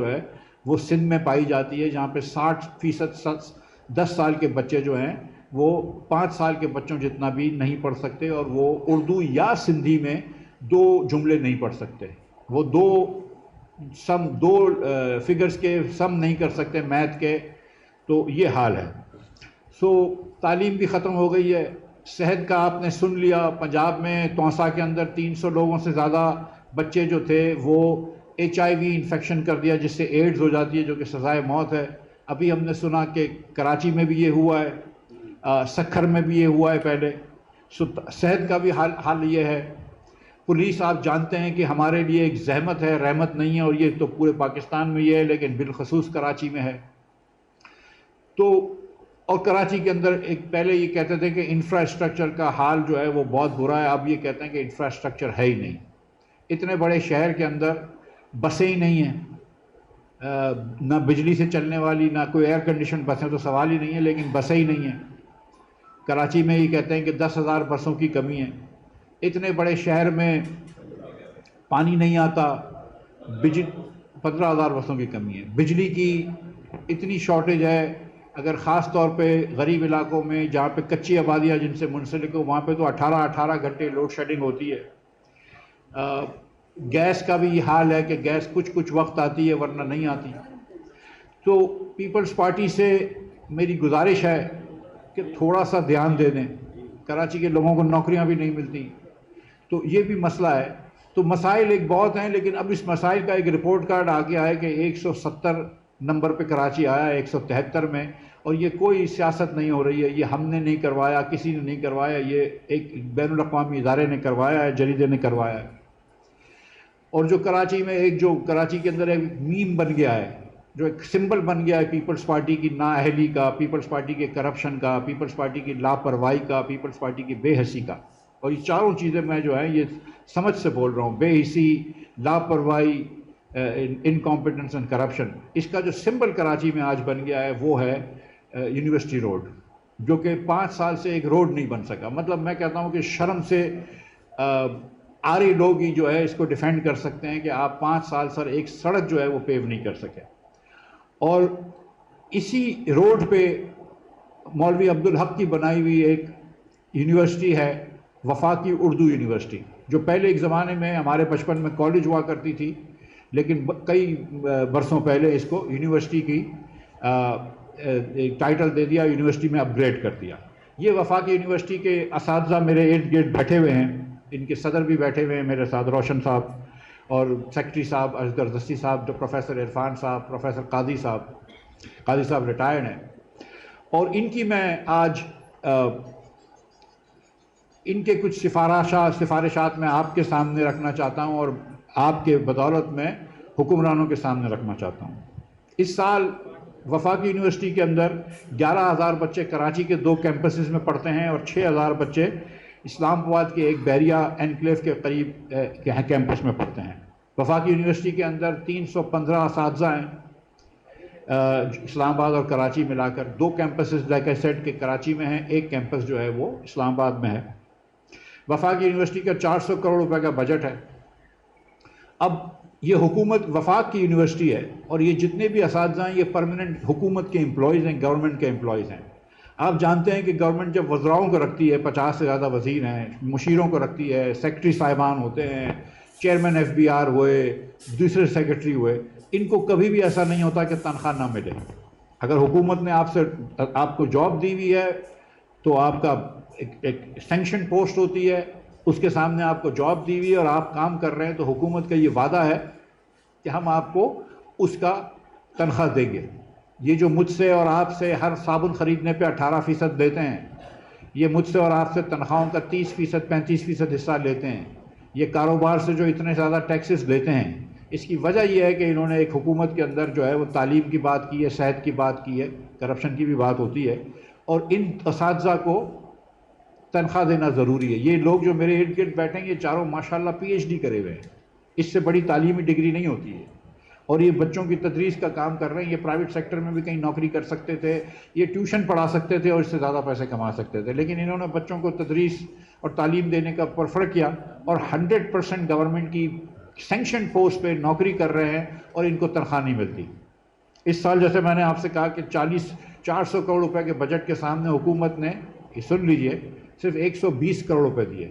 جو ہے وہ سندھ میں پائی جاتی ہے، جہاں پہ 60% 10 سال کے بچے جو ہیں وہ 5 سال کے بچوں جتنا بھی نہیں پڑھ سکتے، اور وہ اردو یا سندھی میں 2 جملے نہیں پڑھ سکتے، وہ دو فگرز کے سم نہیں کر سکتے میتھ کے. تو یہ حال ہے. تعلیم بھی ختم ہو گئی ہے. صحت کا آپ نے سن لیا، پنجاب میں توسا کے اندر 300 لوگوں سے زیادہ بچے جو تھے وہ HIV انفیکشن کر دیا، جس سے ایڈز ہو جاتی ہے جو کہ سزائے موت ہے. ابھی ہم نے سنا کہ کراچی میں بھی یہ ہوا ہے، سکھر میں بھی یہ ہوا ہے پہلے. صحت کا بھی حال یہ ہے. پولیس آپ جانتے ہیں کہ ہمارے لیے ایک زحمت ہے، رحمت نہیں ہے، اور یہ تو پورے پاکستان میں یہ ہے، لیکن بالخصوص کراچی میں ہے. اور کراچی کے اندر ایک پہلے یہ کہتے تھے کہ انفراسٹرکچر کا حال جو ہے وہ بہت برا ہے، اب یہ کہتے ہیں کہ انفراسٹرکچر ہے ہی نہیں. اتنے بڑے شہر کے اندر بسیں ہی نہیں ہیں، نہ بجلی سے چلنے والی، نہ کوئی ایئر کنڈیشن بسیں تو سوال ہی نہیں ہے، لیکن بسیں ہی نہیں ہیں. کراچی میں یہ کہتے ہیں کہ 10,000 بسوں کی کمی ہے. اتنے بڑے شہر میں پانی نہیں آتا، 15,000 بسوں کی کمی ہے. بجلی کی اتنی شارٹیج ہے، اگر خاص طور پہ غریب علاقوں میں جہاں پہ کچی آبادیاں جن سے منسلک ہو، وہاں پہ تو 18 گھنٹے لوڈ شیڈنگ ہوتی ہے. گیس کا بھی یہ حال ہے کہ گیس کچھ وقت آتی ہے ورنہ نہیں آتی. تو پیپلز پارٹی سے میری گزارش ہے کہ تھوڑا سا دھیان دے دیں. کراچی کے لوگوں کو نوکریاں بھی نہیں ملتی، تو یہ بھی مسئلہ ہے. تو مسائل ایک بہت ہیں، لیکن اب اس مسائل کا ایک رپورٹ کارڈ آگے آیا کہ 170 نمبر پہ کراچی آیا ہے 173 میں، اور یہ کوئی سیاست نہیں ہو رہی ہے. یہ ہم نے نہیں کروایا، کسی نے نہیں کروایا، یہ ایک بین الاقوامی ادارے نے کروایا ہے، جریدے نے کروایا ہے. اور جو کراچی میں جو کراچی کے اندر ایک میم بن گیا ہے، جو ایک سمبل بن گیا ہے پیپلز پارٹی کی نااہلی کا، پیپلز پارٹی کے کرپشن کا، پیپلز پارٹی کی لاپرواہی کا، پیپلز پارٹی کی بے حسی کا. اور یہ چاروں چیزیں میں جو ہے یہ سمجھ سے بول رہا ہوں، بے حسی، لاپرواہی، انکمپیٹنس اینڈ کرپشن. اس کا جو سمبل کراچی میں آج بن گیا ہے وہ ہے یونیورسٹی روڈ، جو کہ 5 سال سے ایک روڈ نہیں بن سکا. مطلب میں کہتا ہوں کہ شرم سے آری لوگ ہی جو ہے اس کو ڈیفینڈ کر سکتے ہیں کہ آپ 5 سال سر ایک سڑک جو ہے وہ پیو نہیں کر سکے. اور اسی روڈ پہ مولوی عبدالحق کی بنائی ہوئی ایک یونیورسٹی ہے، وفاقی اردو یونیورسٹی، جو پہلے ایک زمانے میں ہمارے بچپن میں کالج ہوا کرتی تھی، لیکن کئی برسوں پہلے اس کو یونیورسٹی کی ٹائٹل دے دیا، یونیورسٹی میں اپ گریڈ کر دیا. یہ وفاقی یونیورسٹی کے اساتذہ میرے ارد گرد بیٹھے ہوئے ہیں، ان کے صدر بھی بیٹھے ہوئے ہیں میرے ساتھ، روشن صاحب، اور سیکرٹری صاحب اصغر دستی صاحب، پروفیسر عرفان صاحب، پروفیسر قاضی صاحب ریٹائرڈ ہیں. اور ان کی میں آج ان کے کچھ سفارشات میں آپ کے سامنے رکھنا چاہتا ہوں، اور آپ کے بدولت میں حکمرانوں کے سامنے رکھنا چاہتا ہوں. اس سال وفاقی یونیورسٹی کے اندر 11,000 بچے کراچی کے 2 کیمپسز میں پڑھتے ہیں، اور 6,000 بچے اسلام آباد کے ایک بیریا انکلیو کے قریب کیمپس میں پڑھتے ہیں. وفاقی یونیورسٹی کے اندر 315 اساتذہ ہیں، اسلام آباد اور کراچی ملا کر. 2 کیمپسز لائک آئی سیڈ کے کراچی میں ہیں، ایک کیمپس جو ہے وہ اسلام آباد میں ہے. وفاقی یونیورسٹی کا 400 کروڑ روپے کا بجٹ ہے. اب یہ حکومت وفاق کی یونیورسٹی ہے، اور یہ جتنے بھی اساتذہ ہیں یہ پرماننٹ حکومت کے امپلائیز ہیں، گورنمنٹ کے امپلائیز ہیں. آپ جانتے ہیں کہ گورنمنٹ جب وزراؤں کو رکھتی ہے، 50 سے زیادہ وزیر ہیں، مشیروں کو رکھتی ہے، سیکرٹری صاحبان ہوتے ہیں، چیئرمین FBR ہوئے، دوسرے سیکرٹری ہوئے، ان کو کبھی بھی ایسا نہیں ہوتا کہ تنخواہ نہ ملے. اگر حکومت نے آپ کو جاب دی ہوئی ہے تو آپ کا ایک سینکشن پوسٹ ہوتی ہے، اس کے سامنے آپ کو جاب دی ہوئی ہے اور آپ کام کر رہے ہیں، تو حکومت کا یہ وعدہ ہے کہ ہم آپ کو اس کا تنخواہ دیں گے. یہ جو مجھ سے اور آپ سے ہر صابن خریدنے پہ 18% دیتے ہیں، یہ مجھ سے اور آپ سے تنخواہوں کا 30% 35% حصہ لیتے ہیں، یہ کاروبار سے جو اتنے زیادہ ٹیکسز لیتے ہیں، اس کی وجہ یہ ہے کہ انہوں نے ایک حکومت کے اندر جو ہے وہ تعلیم کی بات کی ہے، صحت کی بات کی ہے، کرپشن کی بھی بات ہوتی ہے، اور ان اساتذہ کو تنخواہ دینا ضروری ہے. یہ لوگ جو میرے ارد گرد بیٹھے ہیں یہ چاروں ماشاءاللہ PhD کرے ہوئے ہیں، اس سے بڑی تعلیمی ڈگری نہیں ہوتی ہے، اور یہ بچوں کی تدریس کا کام کر رہے ہیں. یہ پرائیویٹ سیکٹر میں بھی کہیں نوکری کر سکتے تھے، یہ ٹیوشن پڑھا سکتے تھے اور اس سے زیادہ پیسے کما سکتے تھے، لیکن انہوں نے بچوں کو تدریس اور تعلیم دینے کا پرفر کیا، اور 100% گورنمنٹ کی سینکشن پوسٹ پہ نوکری کر رہے ہیں اور ان کو تنخواہ نہیں ملتی. اس سال جیسے میں نے آپ سے کہا کہ 400 کروڑ روپے کے بجٹ کے سامنے حکومت نے، سن لیجئے، صرف 120 کروڑ روپے دیے.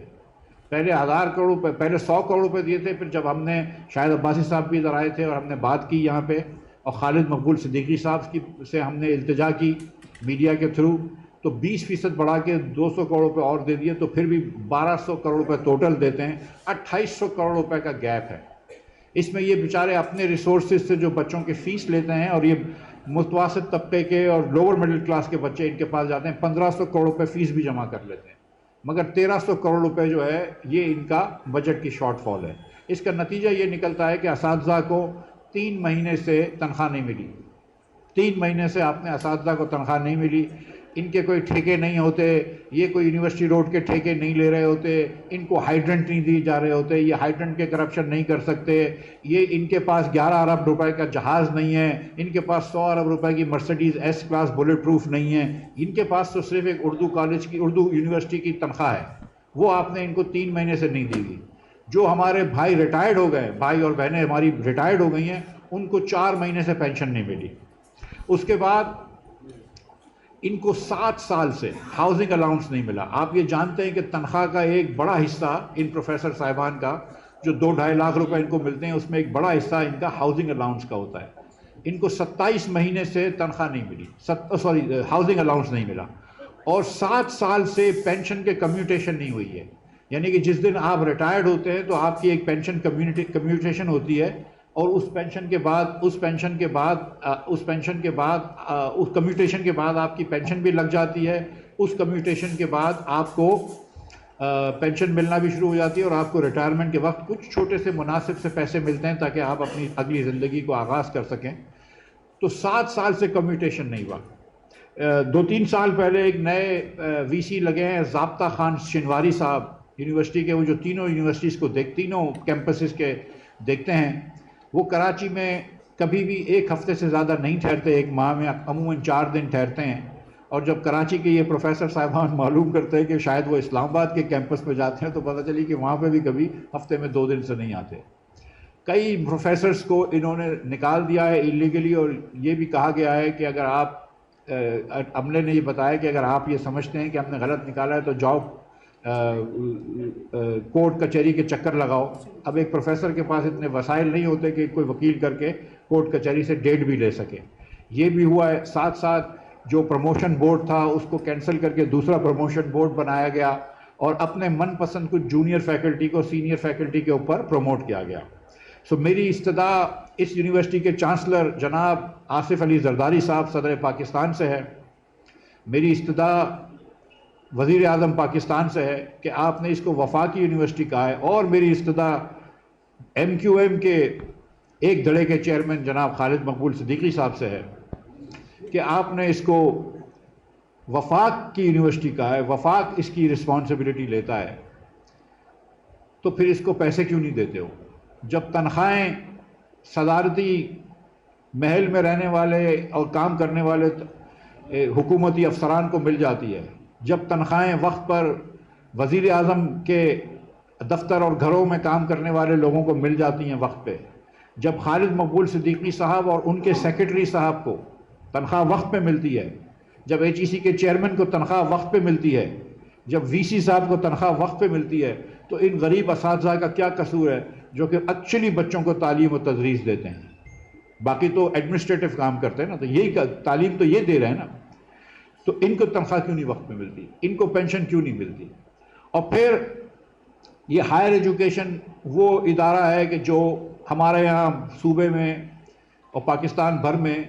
پہلے 1000 کروڑ روپے، پہلے 100 کروڑ روپے دیے تھے. پھر جب ہم نے، شاہد عباسی صاحب بھی ادھر آئے تھے اور ہم نے بات کی یہاں پہ، اور خالد مقبول صدیقی صاحب سے ہم نے التجا کی میڈیا کے تھرو، تو 20% بڑھا کے 200 کروڑ روپے اور دے دیے. تو پھر بھی 1200 کروڑ روپے ٹوٹل دیتے ہیں. 2800 کروڑ روپے کا گیپ ہے. اس میں یہ بیچارے اپنے ریسورسز سے جو بچوں کی فیس لیتے ہیں، اور یہ متوسط طبقے کے اور لوور مڈل کلاس کے بچے ان کے پاس جاتے ہیں، 1500 کروڑ روپے فیس بھی جمع کر لیتے ہیں، مگر 1300 کروڑ روپے جو ہے یہ ان کا بجٹ کی شارٹ فال ہے. اس کا نتیجہ یہ نکلتا ہے کہ اساتذہ کو 3 مہینے سے تنخواہ نہیں ملی. 3 مہینے سے آپ نے اساتذہ کو تنخواہ نہیں ملی. ان کے کوئی ٹھیکے نہیں ہوتے، یہ کوئی یونیورسٹی روڈ کے ٹھیکے نہیں لے رہے ہوتے، ان کو ہائیڈرنٹ نہیں دی جا رہے ہوتے، یہ ہائیڈرنٹ کے کرپشن نہیں کر سکتے، یہ ان کے پاس 11 ارب روپے کا جہاز نہیں ہے، ان کے پاس 100 ارب روپے کی Mercedes S class Bullet proof نہیں ہے، ان کے پاس تو صرف ایک اردو کالج کی، اردو یونیورسٹی کی تنخواہ ہے، وہ آپ نے ان کو 3 مہینے سے نہیں دی گئی. جو ہمارے بھائی ریٹائرڈ ہو گئے، بھائی اور بہنیں ہماری ریٹائرڈ ہو گئی ہیں، ان کو 4 مہینے سے پینشن نہیں ملی. اس کے بعد ان کو 7 سال سے ہاؤسنگ الاؤنس نہیں ملا. آپ یہ جانتے ہیں کہ تنخواہ کا ایک بڑا حصہ ان پروفیسر صاحبان کا، جو 2-2.5 لاکھ روپے ان کو ملتے ہیں، اس میں ایک بڑا حصہ ان کا ہاؤسنگ الاؤنس کا ہوتا ہے. ان کو 27 مہینے سے تنخواہ نہیں ملی، ہاؤسنگ الاؤنس نہیں ملا، اور 7 سال سے پینشن کے کمیوٹیشن نہیں ہوئی ہے. یعنی کہ جس دن آپ ریٹائرڈ ہوتے ہیں تو آپ کی ایک پینشن کمیوٹیشن ہوتی ہے، اور اس کمیوٹیشن کے بعد آپ کی پینشن بھی لگ جاتی ہے. اس کمیوٹیشن کے بعد آپ کو پینشن ملنا بھی شروع ہو جاتی ہے، اور آپ کو ریٹائرمنٹ کے وقت کچھ چھوٹے سے مناسب سے پیسے ملتے ہیں تاکہ آپ اپنی اگلی زندگی کو آغاز کر سکیں. تو 7 سال سے کمیوٹیشن نہیں ہوا. 2-3 سال پہلے ایک نئے وی سی لگے ہیں، ضابطہ خان شنواری صاحب، یونیورسٹی کے، وہ جو تینوں یونیورسٹیز کو تینوں کیمپسز کے دیکھتے ہیں. وہ کراچی میں کبھی بھی 1 ہفتے سے زیادہ نہیں ٹھہرتے، 1 ماہ میں عموماً 4 دن ٹھہرتے ہیں. اور جب کراچی کے یہ پروفیسر صاحبان معلوم کرتے ہیں کہ شاید وہ اسلام آباد کے کیمپس پہ جاتے ہیں، تو پتہ چلی کہ وہاں پہ بھی کبھی ہفتے میں 2 دن سے نہیں آتے. کئی پروفیسرز کو انہوں نے نکال دیا ہے ایلیگلی، اور یہ بھی کہا گیا ہے کہ اگر آپ، عملے نے یہ بتایا کہ اگر آپ یہ سمجھتے ہیں کہ ہم نے غلط نکالا ہے تو جاؤ کورٹ کچہری کے چکر لگاؤ. اب ایک پروفیسر کے پاس اتنے وسائل نہیں ہوتے کہ کوئی وکیل کر کے کورٹ کچہری سے ڈیٹ بھی لے سکے. یہ بھی ہوا ہے. ساتھ ساتھ جو پروموشن بورڈ تھا اس کو کینسل کر کے دوسرا پروموشن بورڈ بنایا گیا، اور اپنے من پسند کچھ جونیئر فیکلٹی کو سینئر فیکلٹی کے اوپر پروموٹ کیا گیا. میری استدعا اس یونیورسٹی کے چانسلر جناب آصف علی زرداری صاحب صدر پاکستان سے ہے. میری استدعا وزیر اعظم پاکستان سے ہے کہ آپ نے اس کو وفاقی یونیورسٹی کہا ہے، اور میری استدعا MQM کے ایک دھڑے کے چیئرمین جناب خالد مقبول صدیقی صاحب سے ہے کہ آپ نے اس کو وفاق کی یونیورسٹی کہا ہے، وفاق اس کی رسپانسبلٹی لیتا ہے، تو پھر اس کو پیسے کیوں نہیں دیتے ہو؟ جب تنخواہیں صدارتی محل میں رہنے والے اور کام کرنے والے حکومتی افسران کو مل جاتی ہے، جب تنخواہیں وقت پر وزیر اعظم کے دفتر اور گھروں میں کام کرنے والے لوگوں کو مل جاتی ہیں وقت پہ، جب خالد مقبول صدیقی صاحب اور ان کے سیکرٹری صاحب کو تنخواہ وقت پہ ملتی ہے، جب HEC کے چیئرمین کو تنخواہ وقت پہ ملتی ہے، جب VC صاحب کو تنخواہ وقت پہ ملتی ہے، تو ان غریب اساتذہ کا کیا قصور ہے جو کہ ایکچولی بچوں کو تعلیم و تدریس دیتے ہیں؟ باقی تو ایڈمنسٹریٹو کام کرتے ہیں نا، تو یہی تعلیم تو یہ دے رہے ہیں نا. تو ان کو تنخواہ کیوں نہیں وقت میں ملتی؟ ان کو پینشن کیوں نہیں ملتی؟ اور پھر یہ ہائر ایجوکیشن وہ ادارہ ہے کہ جو ہمارے یہاں صوبے میں اور پاکستان بھر میں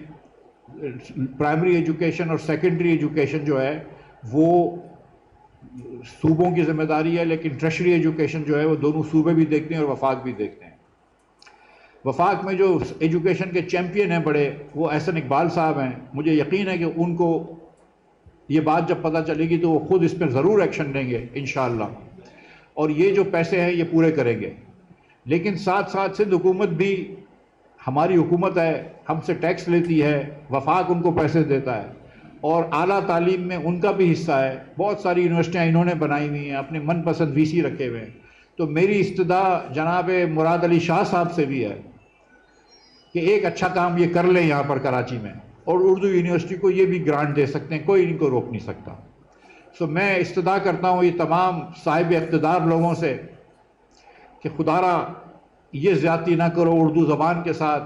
پرائمری ایجوکیشن اور سیکنڈری ایجوکیشن جو ہے وہ صوبوں کی ذمہ داری ہے، لیکن ٹریشری ایجوکیشن جو ہے وہ دونوں صوبے بھی دیکھتے ہیں اور وفاق بھی دیکھتے ہیں. وفاق میں جو ایجوکیشن کے چیمپئن ہیں بڑے، وہ احسن اقبال صاحب ہیں. مجھے یقین ہے کہ ان کو یہ بات جب پتہ چلے گی تو وہ خود اس پہ ضرور ایکشن لیں گے انشاءاللہ، اور یہ جو پیسے ہیں یہ پورے کریں گے. لیکن ساتھ ساتھ سندھ حکومت بھی ہماری حکومت ہے، ہم سے ٹیکس لیتی ہے، وفاق ان کو پیسے دیتا ہے، اور اعلیٰ تعلیم میں ان کا بھی حصہ ہے. بہت ساری یونیورسٹیاں انہوں نے بنائی ہوئی ہیں، اپنے من پسند VC رکھے ہوئے ہیں. تو میری استدا جناب مراد علی شاہ صاحب سے بھی ہے کہ ایک اچھا کام یہ کر لیں یہاں پر کراچی میں، اور اردو یونیورسٹی کو یہ بھی گرانٹ دے سکتے ہیں، کوئی ان کو روک نہیں سکتا۔ سو میں استدا کرتا ہوں یہ تمام صاحب اقتدار لوگوں سے کہ خدا را یہ زیادتی نہ کرو اردو زبان کے ساتھ،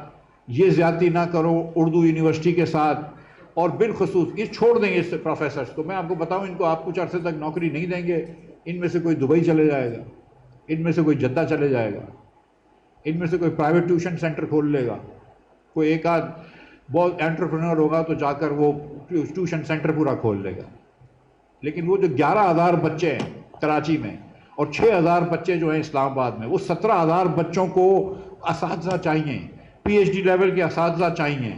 یہ زیادتی نہ کرو اردو یونیورسٹی کے ساتھ، اور بالخصوص یہ چھوڑ دیں گے اس پروفیسرز کو۔ میں آپ کو بتاؤں ان کو آپ کچھ عرصے تک نوکری نہیں دیں گے، ان میں سے کوئی دبئی چلے جائے گا، ان میں سے کوئی جدہ چلے جائے گا، ان میں سے کوئی پرائیویٹ ٹیوشن سینٹر کھول لے گا، کوئی ایک آدھ بہت انٹرپرینور ہوگا تو جا کر وہ ٹیوشن سینٹر پورا کھول لے گا۔ لیکن وہ جو 11,000 بچے ہیں کراچی میں اور 6,000 بچے جو ہیں اسلام آباد میں، وہ 17,000 بچوں کو اساتذہ چاہیے، پی ایچ ڈی لیول کے اساتذہ چاہیے،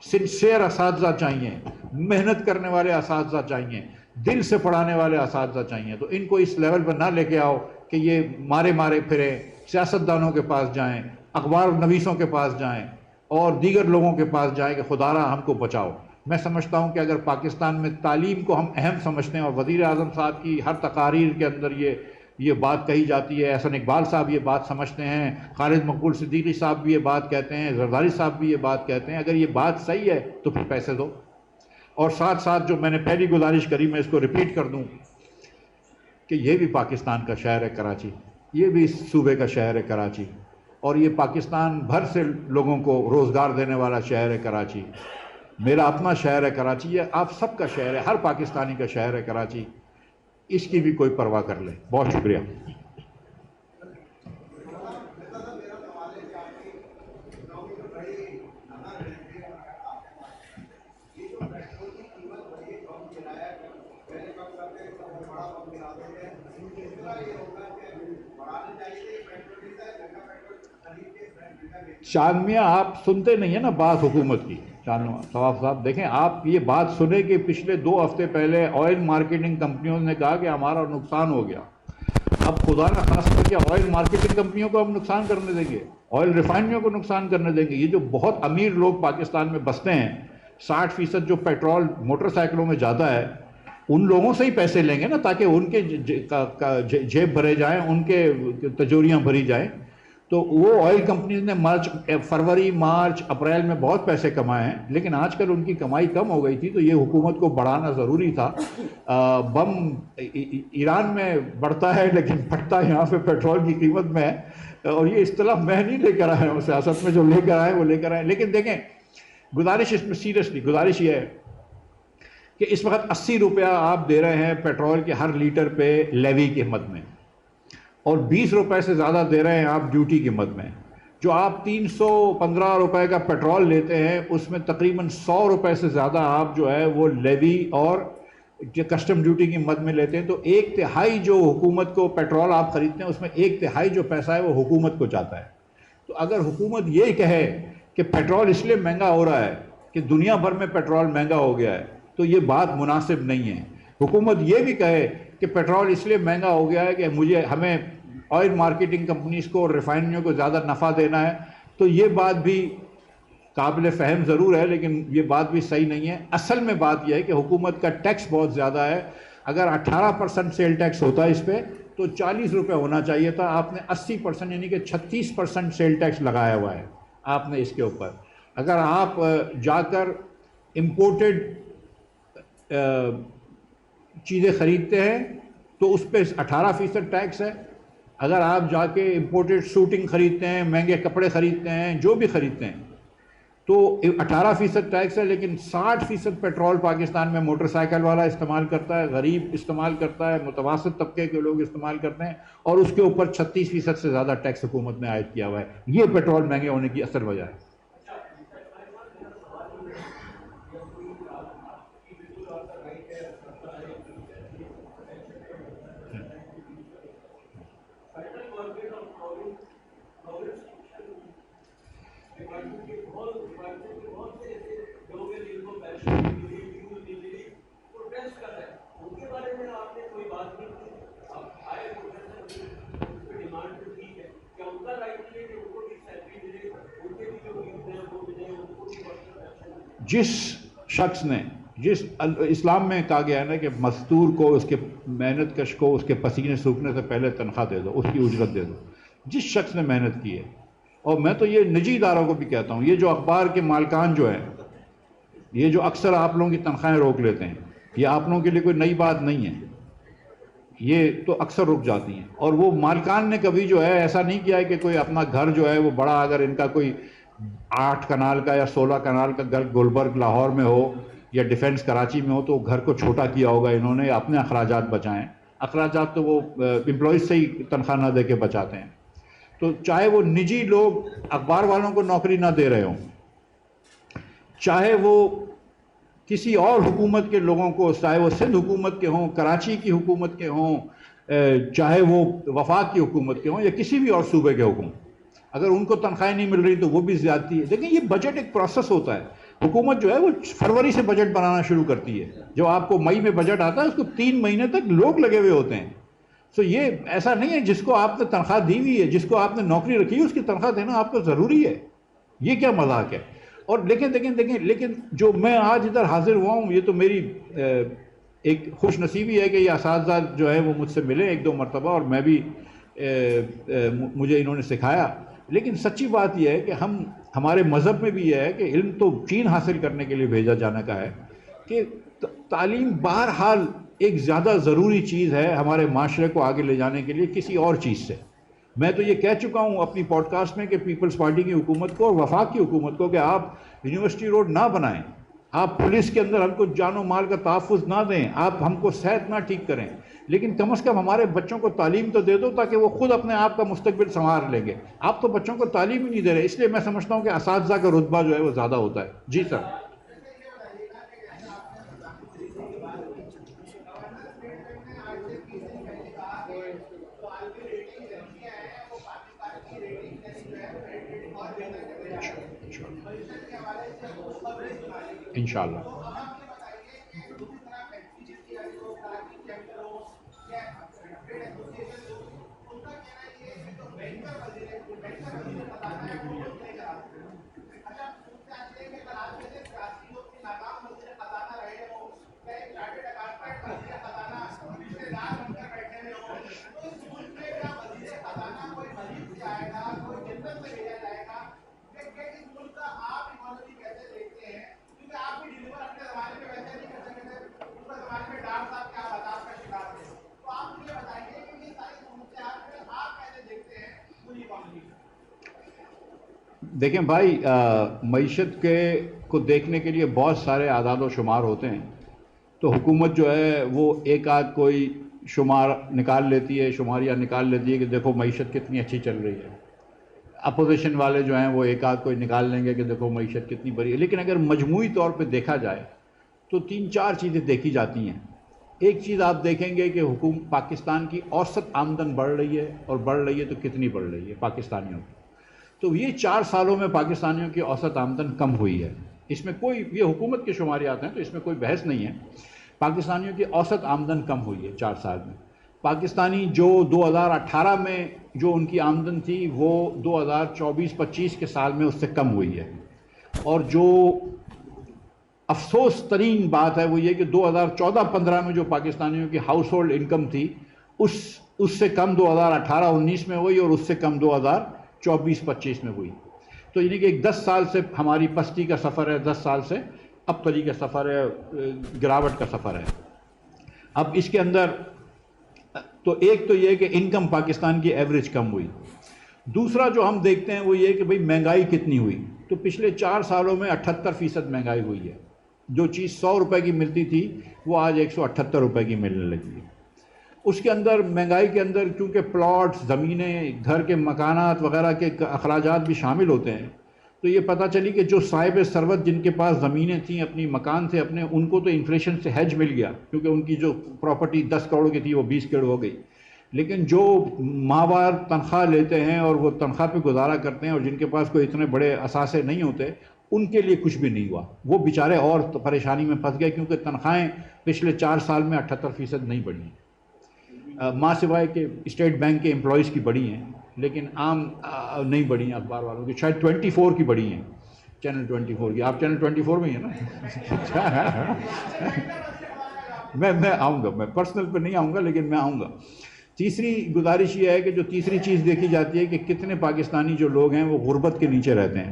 سنسیئر اساتذہ چاہیے، محنت کرنے والے اساتذہ چاہیے، دل سے پڑھانے والے اساتذہ چاہیے۔ تو ان کو اس لیول پر نہ لے کے آؤ کہ یہ مارے مارے پھریں، سیاستدانوں کے پاس جائیں، اخبار نویسوں کے پاس جائیں اور دیگر لوگوں کے پاس جائیں کہ خدا را ہم کو بچاؤ۔ میں سمجھتا ہوں کہ اگر پاکستان میں تعلیم کو ہم اہم سمجھتے ہیں، اور وزیر اعظم صاحب کی ہر تقاریر کے اندر یہ بات کہی جاتی ہے، احسن اقبال صاحب یہ بات سمجھتے ہیں، خالد مقبول صدیقی صاحب بھی یہ بات کہتے ہیں، زرداری صاحب بھی یہ بات کہتے ہیں، اگر یہ بات صحیح ہے تو پھر پیسے دو۔ اور ساتھ ساتھ جو میں نے پہلی گزارش کری میں اس کو ریپیٹ کر دوں کہ یہ بھی پاکستان کا شہر ہے کراچی، یہ بھی اس صوبے کا شہر ہے کراچی، اور یہ پاکستان بھر سے لوگوں کو روزگار دینے والا شہر ہے کراچی۔ میرا اپنا شہر ہے کراچی، یہ آپ سب کا شہر ہے، ہر پاکستانی کا شہر ہے کراچی، اس کی بھی کوئی پرواہ کر لے۔ بہت شکریہ۔ چاند میاں آپ سنتے نہیں ہیں نا بات حکومت کی۔ ثواب صاحب دیکھیں، آپ یہ بات سنیں کہ پچھلے 2 ہفتے پہلے آئل مارکیٹنگ کمپنیوں نے کہا کہ ہمارا نقصان ہو گیا۔ اب خدا نہ خاص کر کے آئل مارکیٹنگ کمپنیوں کو ہم نقصان کرنے دیں گے، آئل ریفائنریوں کو نقصان کرنے دیں گے؟ یہ جو بہت امیر لوگ پاکستان میں بستے ہیں، 60% جو پیٹرول موٹر سائیکلوں میں جاتا ہے، ان لوگوں سے ہی پیسے لیں گے نا تاکہ ان کے جیب بھرے جائیں، ان کے تجوریاں بھری جائیں۔ تو وہ آئل کمپنیز نے فروری مارچ اپریل میں بہت پیسے کمائے ہیں، لیکن آج کل ان کی کمائی کم ہو گئی تھی، تو یہ حکومت کو بڑھانا ضروری تھا۔ بم ایران میں بڑھتا ہے لیکن پھٹتا یہاں پہ پیٹرول کی قیمت میں ہے، اور یہ اصطلاح میں نہیں لے کر آیا ہوں، سیاست میں جو لے کر آئے وہ لے کر آئے۔ لیکن دیکھیں، گزارش اس میں سیریسلی گزارش یہ ہے کہ اس وقت 80 روپیہ آپ دے رہے ہیں پیٹرول کے ہر لیٹر پہ لیوی کی قیمت میں، اور 20 روپے سے زیادہ دے رہے ہیں آپ ڈیوٹی کی قیمت میں۔ جو آپ 315 روپے کا پیٹرول لیتے ہیں اس میں تقریباً 100 روپے سے زیادہ آپ جو ہے وہ لیوی اور کسٹم ڈیوٹی کی مد میں لیتے ہیں۔ تو 1/3 جو حکومت کو پیٹرول آپ خریدتے ہیں اس میں 1/3 جو پیسہ ہے وہ حکومت کو جاتا ہے۔ تو اگر حکومت یہ کہے کہ پیٹرول اس لیے مہنگا ہو رہا ہے کہ دنیا بھر میں پیٹرول مہنگا ہو گیا ہے، تو یہ بات مناسب نہیں ہے۔ حکومت یہ بھی کہے کہ پیٹرول اس لیے مہنگا ہو گیا ہے کہ ہمیں آئل مارکیٹنگ کمپنیز کو اور ریفائنریوں کو زیادہ نفع دینا ہے، تو یہ بات بھی قابل فہم ضرور ہے، لیکن یہ بات بھی صحیح نہیں ہے۔ اصل میں بات یہ ہے کہ حکومت کا ٹیکس بہت زیادہ ہے۔ اگر 18% سیل ٹیکس ہوتا ہے اس پہ تو 40 روپے ہونا چاہیے تھا، آپ نے 80% یعنی کہ 36% سیل ٹیکس لگایا ہوا ہے آپ نے اس کے اوپر۔ اگر آپ جا کر امپورٹڈ چیزیں خریدتے ہیں تو اس پہ 18% ٹیکس ہے۔ اگر آپ جا کے امپورٹڈ سوٹنگ خریدتے ہیں، مہنگے کپڑے خریدتے ہیں، جو بھی خریدتے ہیں تو 18% ٹیکس ہے، لیکن 60% پیٹرول پاکستان میں موٹر سائیکل والا استعمال کرتا ہے، غریب استعمال کرتا ہے، متوسط طبقے کے لوگ استعمال کرتے ہیں، اور اس کے اوپر 36% سے زیادہ ٹیکس حکومت نے عائد کیا ہوا ہے۔ یہ پیٹرول مہنگے ہونے کی اصل وجہ ہے۔ جس شخص نے جس اسلام میں کہا گیا ہے نا کہ مزدور کو اس کے محنت کش کو اس کے پسینے سوکھنے سے پہلے تنخواہ دے دو، اس کی اجرت دے دو، جس شخص نے محنت کی ہے. اور میں تو یہ نجی اداروں کو بھی کہتا ہوں، یہ جو اخبار کے مالکان جو ہیں، یہ جو اکثر آپ لوگوں کی تنخواہیں روک لیتے ہیں، یہ آپ لوگوں کے لیے کوئی نئی بات نہیں ہے، یہ تو اکثر رک جاتی ہیں. اور وہ مالکان نے کبھی جو ہے ایسا نہیں کیا ہے کہ کوئی اپنا گھر جو ہے وہ بڑا، اگر ان کا کوئی 8 کنال کا یا 16 کنال کا گھر گلبرگ لاہور میں ہو یا ڈیفنس کراچی میں ہو تو گھر کو چھوٹا کیا ہوگا انہوں نے، اپنے اخراجات بچائیں. اخراجات تو وہ امپلائیز سے ہی تنخواہ نہ دے کے بچاتے ہیں. تو چاہے وہ نجی لوگ اخبار والوں کو نوکری نہ دے رہے ہوں، چاہے وہ کسی اور حکومت کے لوگوں کو، چاہے وہ سندھ حکومت کے ہوں، کراچی کی حکومت کے ہوں، چاہے وہ وفاق کی حکومت کے ہوں یا کسی بھی اور صوبے کے حکومت، اگر ان کو تنخواہیں نہیں مل رہی تو وہ بھی زیادتی ہے. دیکھیں یہ بجٹ ایک پروسیس ہوتا ہے. حکومت جو ہے وہ فروری سے بجٹ بنانا شروع کرتی ہے. جو آپ کو مئی میں بجٹ آتا ہے اس کو 3 مہینے تک لوگ لگے ہوئے ہوتے ہیں. سو یہ ایسا نہیں ہے جس کو آپ نے تنخواہ دی ہوئی ہے، جس کو آپ نے نوکری رکھی ہے اس کی تنخواہ دینا آپ کو ضروری ہے. یہ کیا مذاق ہے؟ اور لیکن جو میں آج ادھر حاضر ہوا ہوں، یہ تو میری ایک خوش نصیبی ہے کہ یہ اساتذہ جو ہے وہ مجھ سے ملے 1-2 مرتبہ، اور میں بھی مجھے انہوں نے سکھایا. لیکن سچی بات یہ ہے کہ ہمارے مذہب میں بھی یہ ہے کہ علم تو چین حاصل کرنے کے لیے بھیجا جانے کا ہے، کہ تعلیم بہرحال ایک زیادہ ضروری چیز ہے ہمارے معاشرے کو آگے لے جانے کے لیے کسی اور چیز سے. میں تو یہ کہہ چکا ہوں اپنی پوڈ کاسٹ میں کہ پیپلز پارٹی کی حکومت کو اور وفاق کی حکومت کو کہ آپ یونیورسٹی روڈ نہ بنائیں، آپ پولیس کے اندر ہم کو جان و مال کا تحفظ نہ دیں، آپ ہم کو صحت نہ ٹھیک کریں، لیکن کم از کم ہمارے بچوں کو تعلیم تو دے دو تاکہ وہ خود اپنے آپ کا مستقبل سنوار لیں گے. آپ تو بچوں کو تعلیم ہی نہیں دے رہے. اس لیے میں سمجھتا ہوں کہ اساتذہ کا رتبہ جو ہے وہ زیادہ ہوتا ہے. جی سر. انشاءاللہ. دیکھیں بھائی، معیشت کو دیکھنے کے لیے بہت سارے اعداد و شمار ہوتے ہیں. تو حکومت جو ہے وہ ایک آدھ کوئی شمار نکال لیتی ہے، شماریہ نکال لیتی ہے کہ دیکھو معیشت کتنی اچھی چل رہی ہے. اپوزیشن والے جو ہیں وہ ایک آدھ کوئی نکال لیں گے کہ دیکھو معیشت کتنی بڑی ہے. لیکن اگر مجموعی طور پہ دیکھا جائے تو 3-4 چیزیں دیکھی جاتی ہیں. ایک چیز آپ دیکھیں گے کہ پاکستان کی اوسط آمدن بڑھ رہی ہے، اور بڑھ رہی ہے تو کتنی بڑھ رہی ہے پاکستانیوں کی. تو یہ 4 سالوں میں پاکستانیوں کی اوسط آمدن کم ہوئی ہے. اس میں کوئی، یہ حکومت کے شماریات ہیں تو اس میں کوئی بحث نہیں ہے. پاکستانیوں کی اوسط آمدن کم ہوئی ہے 4 سال میں. پاکستانی جو 2018 میں جو ان کی آمدن تھی وہ 2024-25 کے سال میں اس سے کم ہوئی ہے. اور جو افسوس ترین بات ہے وہ یہ کہ 2014-15 میں جو پاکستانیوں کی ہاؤس ہولڈ انکم تھی اس سے کم 2018-19 میں ہوئی، اور اس سے کم 2024-25 میں ہوئی. تو یعنی کہ ایک 10 سال سے ہماری پستی کا سفر ہے، 10 سال سے ابتری کا سفر ہے، گراوٹ کا سفر ہے. اب اس کے اندر تو ایک تو یہ کہ انکم پاکستان کی ایوریج کم ہوئی. دوسرا جو ہم دیکھتے ہیں وہ یہ کہ بھئی مہنگائی کتنی ہوئی. تو پچھلے 4 سالوں میں 78% مہنگائی ہوئی ہے. جو چیز 100 روپے کی ملتی تھی وہ آج 178 روپے کی ملنے لگی ہے. اس کے اندر مہنگائی کے اندر کیونکہ پلاٹس، زمینیں، گھر کے مکانات وغیرہ کے اخراجات بھی شامل ہوتے ہیں، تو یہ پتہ چلی کہ جو صاحب ثروت جن کے پاس زمینیں تھیں، اپنی مکان تھے اپنے، ان کو تو انفلیشن سے ہیج مل گیا کیونکہ ان کی جو پراپرٹی 10 کروڑ کی تھی وہ 20 کروڑ ہو گئی. لیکن جو ماہوار تنخواہ لیتے ہیں اور وہ تنخواہ پہ گزارا کرتے ہیں اور جن کے پاس کوئی اتنے بڑے اثاثے نہیں ہوتے، ان کے لیے کچھ بھی نہیں ہوا. وہ بیچارے اور پریشانی میں پھنس گئے کیونکہ تنخواہیں پچھلے 4 سال میں 78% نہیں بڑھی. ماں سوائے کہ اسٹیٹ بینک کے امپلائیز کی بڑی ہیں، لیکن عام نہیں بڑھی ہیں. اخبار والوں کی شاید 24 کی بڑی ہیں. چینل 24 کی. آپ چینل 24 میں ہی ہیں نا. میں آؤں گا, میں پرسنل پہ نہیں آؤں گا, لیکن میں آؤں گا. تیسری گزارش یہ ہے کہ جو تیسری چیز دیکھی جاتی ہے کہ کتنے پاکستانی جو لوگ ہیں وہ غربت کے نیچے رہتے ہیں.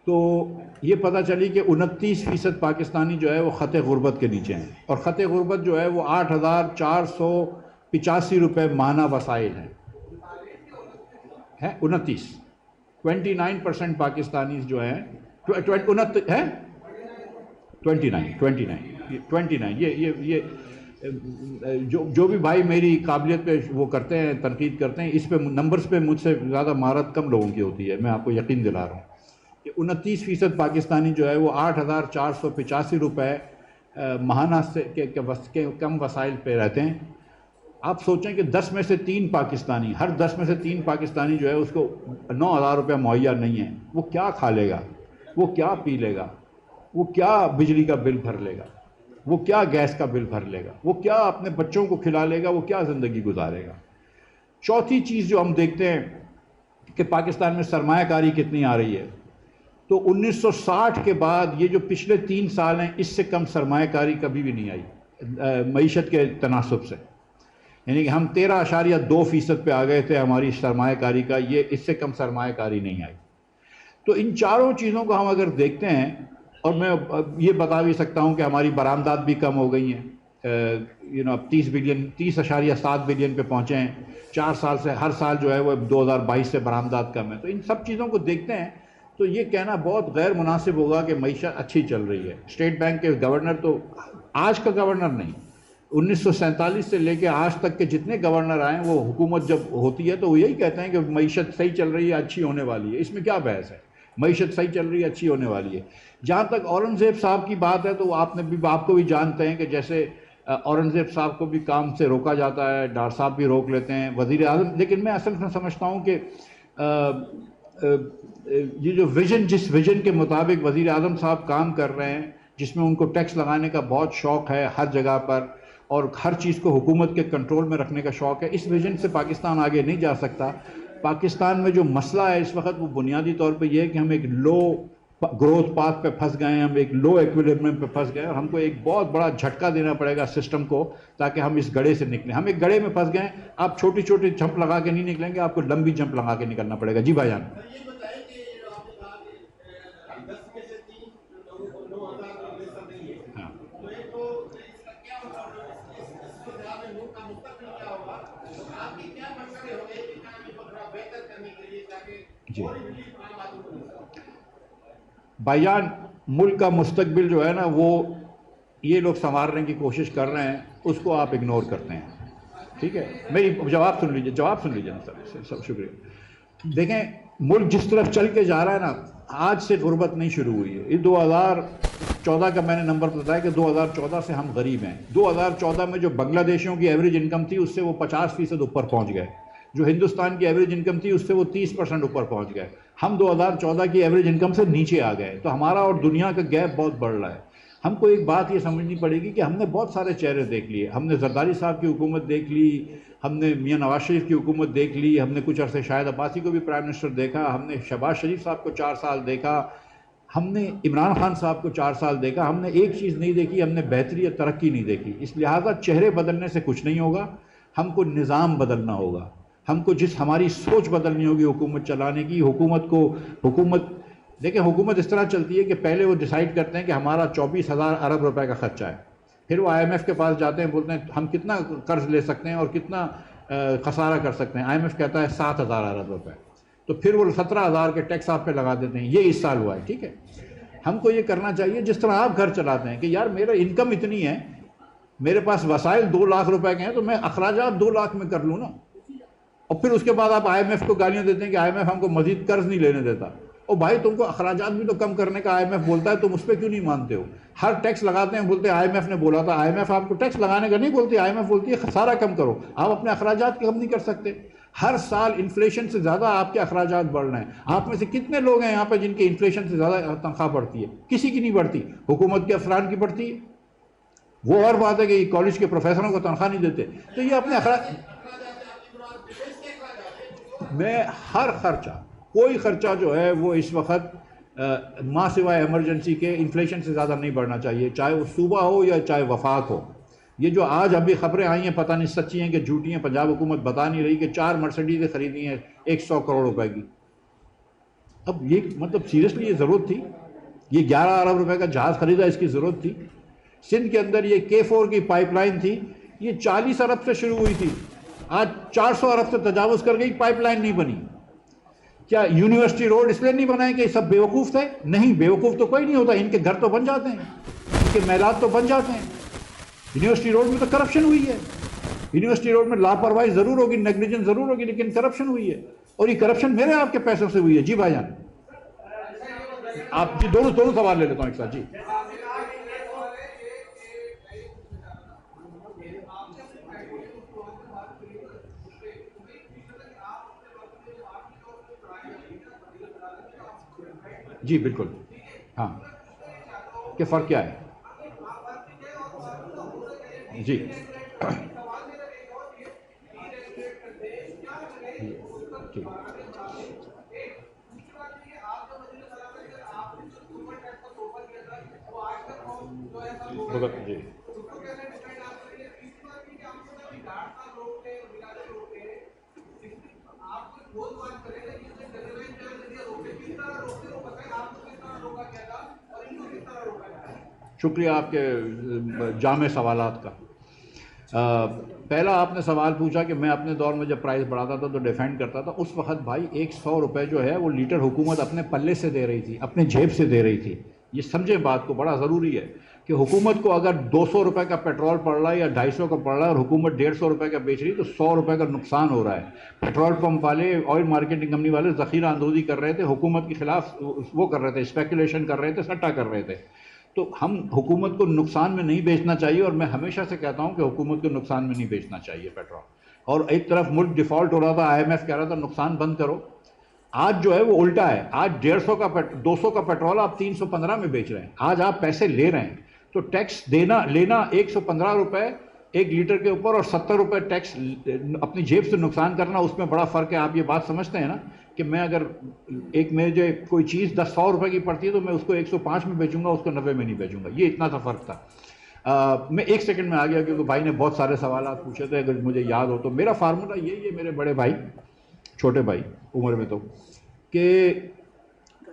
تو یہ پتہ چلی کہ 29% پاکستانی جو ہے وہ خط غربت کے نیچے ہیں, اور خط غربت جو ہے وہ 8,485 روپے ماہانہ وسائل ہیں. 29% پاکستانی جو ہیں 29 یہ جو بھی بھائی میری قابلیت پہ وہ کرتے ہیں, تنقید کرتے ہیں, اس پہ نمبرز پہ مجھ سے زیادہ مہارت کم لوگوں کی ہوتی ہے, میں آپ کو یقین دلا رہا ہوں کہ 29% پاکستانی جو ہے وہ 8,485 روپے ماہانہ سے کے کم وسائل پہ رہتے ہیں. آپ سوچیں کہ 10 میں سے 3 پاکستانی, ہر 10 میں سے 3 پاکستانی جو ہے اس کو 9,000 روپے مہیا نہیں ہے. وہ کیا کھا لے گا, وہ کیا پی لے گا, وہ کیا بجلی کا بل بھر لے گا, وہ کیا گیس کا بل بھر لے گا, وہ کیا اپنے بچوں کو کھلا لے گا, وہ کیا زندگی گزارے گا. چوتھی چیز جو ہم دیکھتے ہیں کہ پاکستان میں سرمایہ کاری کتنی آ رہی ہے, تو 1960 کے بعد یہ جو پچھلے 3 سال ہیں اس سے کم سرمایہ کاری کبھی بھی نہیں آئی معیشت کے تناسب سے. یعنی کہ ہم 13.2% پہ آ گئے تھے ہماری سرمایہ کاری کا, یہ اس سے کم سرمایہ کاری نہیں آئی. تو ان چاروں چیزوں کو ہم اگر دیکھتے ہیں, اور میں یہ بتا بھی سکتا ہوں کہ ہماری برآمدات بھی کم ہو گئی ہیں, اب 30.7 بلین پہ پہنچے ہیں 4 سال سے. ہر سال جو ہے وہ 2022 سے برآمدات کم ہے. تو ان سب چیزوں کو دیکھتے ہیں تو یہ کہنا بہت غیر مناسب ہوگا کہ معیشت اچھی چل رہی ہے. اسٹیٹ بینک کے گورنر تو آج کا گورنر نہیں, 1947 سے لے کے آج تک کے جتنے گورنر آئے ہیں وہ حکومت جب ہوتی ہے تو وہ یہی کہتے ہیں کہ معیشت صحیح چل رہی ہے, اچھی ہونے والی ہے. اس میں کیا بحث ہے, معیشت صحیح چل رہی ہے, اچھی ہونے والی ہے. جہاں تک اورنگزیب صاحب کی بات ہے تو آپ کو بھی جانتے ہیں کہ جیسے اورنگزیب صاحب کو بھی کام سے روکا جاتا ہے, ڈار صاحب بھی روک لیتے ہیں, وزیر اعظم. لیکن میں اصل میں سمجھتا ہوں کہ یہ جو جس ویژن کے مطابق وزیر اعظم صاحب کام کر رہے ہیں, جس میں ان کو ٹیکس لگانے کا بہت شوق ہے ہر جگہ پر, اور ہر چیز کو حکومت کے کنٹرول میں رکھنے کا شوق ہے, اس ویژن سے پاکستان آگے نہیں جا سکتا. پاکستان میں جو مسئلہ ہے اس وقت وہ بنیادی طور پہ یہ ہے کہ ہم ایک لو گروتھ پاتھ پہ پھنس گئے ہیں, ہم ایک لو ایکویلبریم پہ پھنس گئے ہیں, اور ہم کو ایک بہت بڑا جھٹکا دینا پڑے گا سسٹم کو تاکہ ہم اس گڑھے سے نکلیں. ہم ایک گڑھے میں پھنس گئے ہیں, آپ چھوٹی چھوٹی جمپ لگا کے نہیں نکلیں گے, آپ کو لمبی جمپ لگا کے نکلنا پڑے گا. جی بھائی جان. جی بھائی جان, ملک کا مستقبل جو ہے نا وہ یہ لوگ سنوارنے کی کوشش کر رہے ہیں, اس کو آپ اگنور کرتے ہیں. ٹھیک ہے, میری جواب سن لیجیے نا سر, شکریہ. دیکھیں ملک جس طرف چل کے جا رہا ہے نا, آج سے غربت نہیں شروع ہوئی ہے. یہ 2014 کا میں نے نمبر بتایا کہ 2014 سے ہم غریب ہیں. 2014 میں جو بنگلہ دیشیوں کی ایوریج انکم تھی اس سے وہ 50% اوپر پہنچ گئے, جو ہندوستان کی ایوریج انکم تھی اس سے وہ 30% اوپر پہنچ گئے. ہم 2014 کی ایوریج انکم سے نیچے آ گئے. تو ہمارا اور دنیا کا گیپ بہت بڑھ رہا ہے. ہم کو ایک بات یہ سمجھنی پڑے گی کہ ہم نے بہت سارے چہرے دیکھ لیے. ہم نے زرداری صاحب کی حکومت دیکھ لی, ہم نے میاں نواز شریف کی حکومت دیکھ لی, ہم نے کچھ عرصے شاہد عباسی کو بھی پرائم منسٹر دیکھا, ہم نے شہباز شریف صاحب کو 4 سال دیکھا, ہم نے عمران خان صاحب کو 4 سال دیکھا. ہم نے ایک چیز نہیں دیکھی, ہم نے بہتری یا ترقی نہیں دیکھی. اس لہٰذا چہرے بدلنے سے کچھ نہیں ہوگا, ہم کو نظام بدلنا ہوگا. ہم کو ہماری سوچ بدلنی ہوگی حکومت چلانے کی. حکومت دیکھیں, حکومت اس طرح چلتی ہے کہ پہلے وہ ڈیسائیڈ کرتے ہیں کہ ہمارا 24,000 ارب روپے کا خرچہ ہے, پھر وہ IMF کے پاس جاتے ہیں, بولتے ہیں ہم کتنا قرض لے سکتے ہیں اور کتنا خسارہ کر سکتے ہیں. IMF کہتا ہے 7,000 ارب روپے, تو پھر وہ 17,000 کے ٹیکس آپ پہ لگا دیتے ہیں. یہ اس سال ہوا ہے. ٹھیک ہے, ہم کو یہ کرنا چاہیے جس طرح آپ گھر چلاتے ہیں کہ یار میرا انکم اتنی ہے, میرے پاس وسائل 2 لاکھ روپے کے ہیں, تو میں اخراجات 2 لاکھ میں کر لوں نا. اور پھر اس کے بعد آپ IMF کو گالیاں دیتے ہیں کہ IMF ہم کو مزید قرض نہیں لینے دیتا. اور بھائی تم کو اخراجات بھی تو کم کرنے کا IMF بولتا ہے, تم اس پہ کیوں نہیں مانتے ہو؟ ہر ٹیکس لگاتے ہیں, بولتے ہیں IMF نے بولا تھا. IMF آپ کو ٹیکس لگانے کا نہیں بولتی, IMF بولتی ہے خسارہ کم کرو. آپ اپنے اخراجات کم نہیں کر سکتے. ہر سال انفلیشن سے زیادہ آپ کے اخراجات بڑھ رہے ہیں. آپ میں سے کتنے لوگ ہیں یہاں پہ جن کے انفلیشن سے زیادہ تنخواہ بڑھتی ہے؟ کسی کی نہیں بڑھتی. حکومت کے افسران کی بڑھتی ہے. وہ اور بات ہے کہ کالج کے پروفیسروں کو تنخواہ نہیں دیتے. تو یہ اپنے میں ہر خرچہ, کوئی خرچہ جو ہے وہ اس وقت ماں سوائے ایمرجنسی کے انفلیشن سے زیادہ نہیں بڑھنا چاہیے، چاہے وہ صوبہ ہو یا چاہے وفاق ہو۔ یہ جو آج ابھی خبریں آئی ہیں پتہ نہیں سچی ہیں کہ جھوٹی ہیں، پنجاب حکومت بتا نہیں رہی کہ 4 مرسڈیزیں خریدی ہیں 100 کروڑ روپے کی۔ اب یہ مطلب سیریسلی یہ ضرورت تھی؟ یہ 11 ارب روپے کا جہاز خریدا، اس کی ضرورت تھی؟ سندھ کے اندر یہ K4 کی پائپ لائن تھی، یہ 40 ارب سے شروع ہوئی تھی، آج 400 ارب سے تجاوز کر گئی، پائپ لائن نہیں بنی۔ کیا یونیورسٹی روڈ اس لیے نہیں بنائے کہ یہ سب بیوقوف تھے؟ نہیں، بیوقوف تو کوئی نہیں ہوتا، ان کے گھر تو بن جاتے ہیں، ان کے محلات تو بن جاتے ہیں۔ یونیورسٹی روڈ میں تو کرپشن ہوئی ہے، یونیورسٹی روڈ میں لاپرواہی ضرور ہوگی، نیگلیجنس ضرور ہوگی، لیکن کرپشن ہوئی ہے، اور یہ کرپشن میرے آپ کے پیسوں سے ہوئی ہے۔ جی بھائی جان، آپ جی دونوں سوال لے لیتا ہوں ایک ساتھ۔ جی جی بالکل، ہاں، کہ فرق کیا ہے؟ جی جی جی شکریہ آپ کے جامع سوالات کا۔ پہلا آپ نے سوال پوچھا کہ میں اپنے دور میں جب پرائز بڑھاتا تھا تو ڈیفینڈ کرتا تھا، اس وقت بھائی 100 روپے جو ہے وہ لیٹر حکومت اپنے پلے سے دے رہی تھی، اپنے جیب سے دے رہی تھی۔ یہ سمجھیں بات کو، بڑا ضروری ہے کہ حکومت کو اگر 200 روپے کا پیٹرول پڑ رہا ہے یا 250 کا پڑ رہا ہے اور حکومت 150 روپے کا بیچ رہی ہے تو 100 روپے کا نقصان ہو رہا ہے۔ پیٹرول پمپ والے، آئل مارکیٹنگ کمپنی والے ذخیرہ اندوزی کر رہے تھے، حکومت کے خلاف وہ کر رہے تھے، اسپیکولیشن کر رہے تھے، سٹا کر رہے تھے۔ تو ہم حکومت کو نقصان میں نہیں بیچنا چاہیے، اور میں ہمیشہ سے کہتا ہوں کہ حکومت کو نقصان میں نہیں بیچنا چاہیے پیٹرول۔ اور ایک طرف ملک ڈیفالٹ ہو رہا تھا، IMF کہہ رہا تھا نقصان بند کرو، آج جو ہے وہ الٹا ہے، آج 200 کا پیٹرول آپ 315 میں بیچ رہے ہیں، آج آپ پیسے لے رہے ہیں۔ تو ٹیکس لینا 115 روپے ایک لیٹر کے اوپر اور 70 روپے ٹیکس اپنی جیب سے نقصان کرنا، اس میں بڑا فرق ہے۔ آپ یہ بات سمجھتے ہیں نا کہ میں اگر میرے کوئی چیز 100 روپے کی پڑتی ہے تو میں اس کو 105 میں بیچوں گا، اس کو 90 میں نہیں بیچوں گا، یہ اتنا سا فرق تھا۔ میں ایک سیکنڈ میں آ گیا کیونکہ بھائی نے بہت سارے سوالات پوچھے تھے، اگر مجھے یاد ہو تو میرا فارمولا یہی ہے، میرے بڑے بھائی، چھوٹے بھائی عمر میں تو، کہ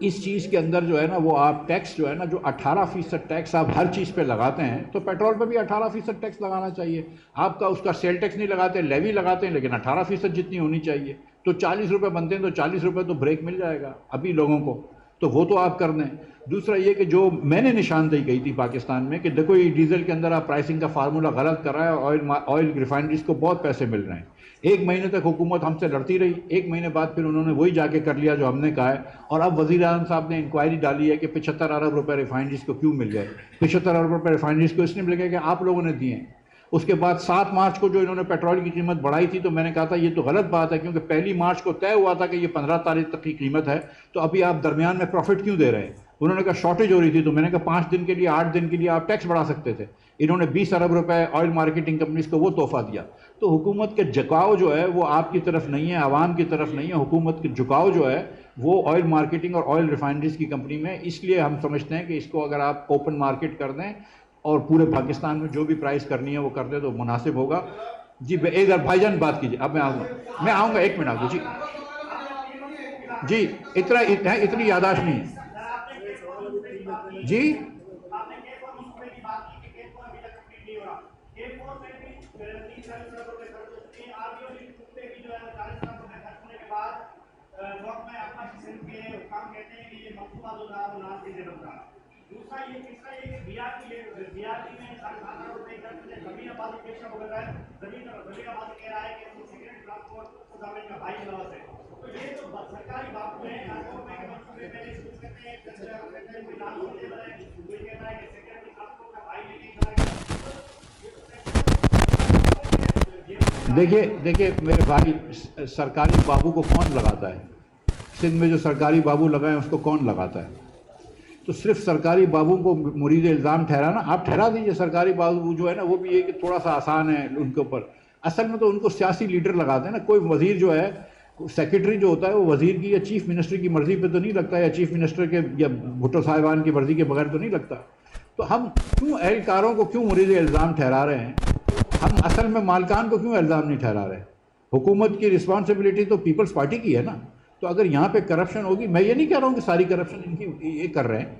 اس چیز کے اندر جو ہے نا وہ آپ ٹیکس جو ہے نا، جو 18% ٹیکس آپ ہر چیز پہ لگاتے ہیں تو پیٹرول پہ بھی 18% ٹیکس لگانا چاہیے۔ آپ کا اس کا سیل ٹیکس نہیں لگاتے، لیوی لگاتے ہیں، لیکن 18% جتنی ہونی چاہیے۔ تو 40 روپے بنتے ہیں تو 40 روپے تو بریک مل جائے گا ابھی لوگوں کو، تو وہ تو آپ کر دیں۔ دوسرا یہ کہ جو میں نے نشاندہی کی تھی پاکستان میں کہ دیکھو یہ ڈیزل کے اندر آپ پرائسنگ کا فارمولا غلط کر رہا ہے، آئل ریفائنریز کو بہت پیسے مل رہے ہیں۔ 1 مہینے تک حکومت ہم سے لڑتی رہی، 1 مہینے بعد پھر انہوں نے وہی جا کے کر لیا جو ہم نے کہا ہے، اور اب وزیر اعظم صاحب نے انکوائری ڈالی ہے کہ 75 ارب روپے ریفائنریز کو کیوں مل گئے۔ 75 ارب روپے ریفائنریز کو اس لیے مل گئے کہ آپ لوگوں نے دیے ہیں۔ اس کے بعد 7 مارچ کو جو انہوں نے پیٹرول کی قیمت بڑھائی تھی تو میں نے کہا تھا یہ تو غلط بات ہے، کیونکہ 1 مارچ کو طے ہوا تھا کہ یہ 15 تاریخ تک کی قیمت ہے، تو ابھی آپ درمیان میں پروفٹ کیوں دے رہے ہیں؟ انہوں نے کہا شارٹیج ہو رہی تھی، تو میں نے کہا 5 دن کے لیے 8 دن کے لیے آپ ٹیکس بڑھا سکتے تھے۔ انہوں نے 20 ارب روپے آئل مارکیٹنگ کمپنیز کو وہ تحفہ دیا۔ تو حکومت کے جھکاؤ جو ہے وہ آپ کی طرف نہیں ہے، عوام کی طرف نہیں ہے، حکومت کے جھکاؤ جو ہے وہ آئل مارکیٹنگ اور آئل ریفائنریز کی کمپنی میں، اس لیے ہم سمجھتے ہیں کہ اس کو اگر آپ اوپن مارکیٹ کر دیں اور پورے پاکستان میں جو بھی پرائز کرنی ہے وہ کر دیں تو مناسب ہوگا۔ جی ایک بار بھائی جان بات کیجیے، اب میں آؤں گا 1 منٹ آپ کو۔ جی اتنی یاداشت نہیں ہے جی۔ دیکھیے میرے بھائی، سرکاری بابو کو کون لگاتا ہے؟ سندھ میں جو سرکاری بابو لگائے ہیں اس کو کون لگاتا ہے؟ تو صرف سرکاری بابو کو مرید الزام ٹھہرانا، آپ ٹھہرا دیجئے۔ سرکاری بابو جو ہے نا وہ بھی یہ کہ تھوڑا سا آسان ہے ان کے اوپر، اصل میں تو ان کو سیاسی لیڈر لگاتے ہیں نا۔ کوئی وزیر جو ہے سیکرٹری جو ہوتا ہے وہ وزیر کی یا چیف منسٹر کی مرضی پہ تو نہیں لگتا، یا چیف منسٹر کے یا بھٹو صاحبان کی مرضی کے بغیر تو نہیں لگتا. تو ہم کیوں اہلکاروں کو کیوں مورد الزام ٹھہرا رہے ہیں؟ ہم اصل میں مالکان کو کیوں الزام نہیں ٹھہرا رہے؟ حکومت کی رسپانسبلٹی تو پیپلز پارٹی کی ہے نا. تو اگر یہاں پہ کرپشن ہوگی، میں یہ نہیں کہہ رہا ہوں کہ ساری کرپشن ان کی یہ کر رہے ہیں،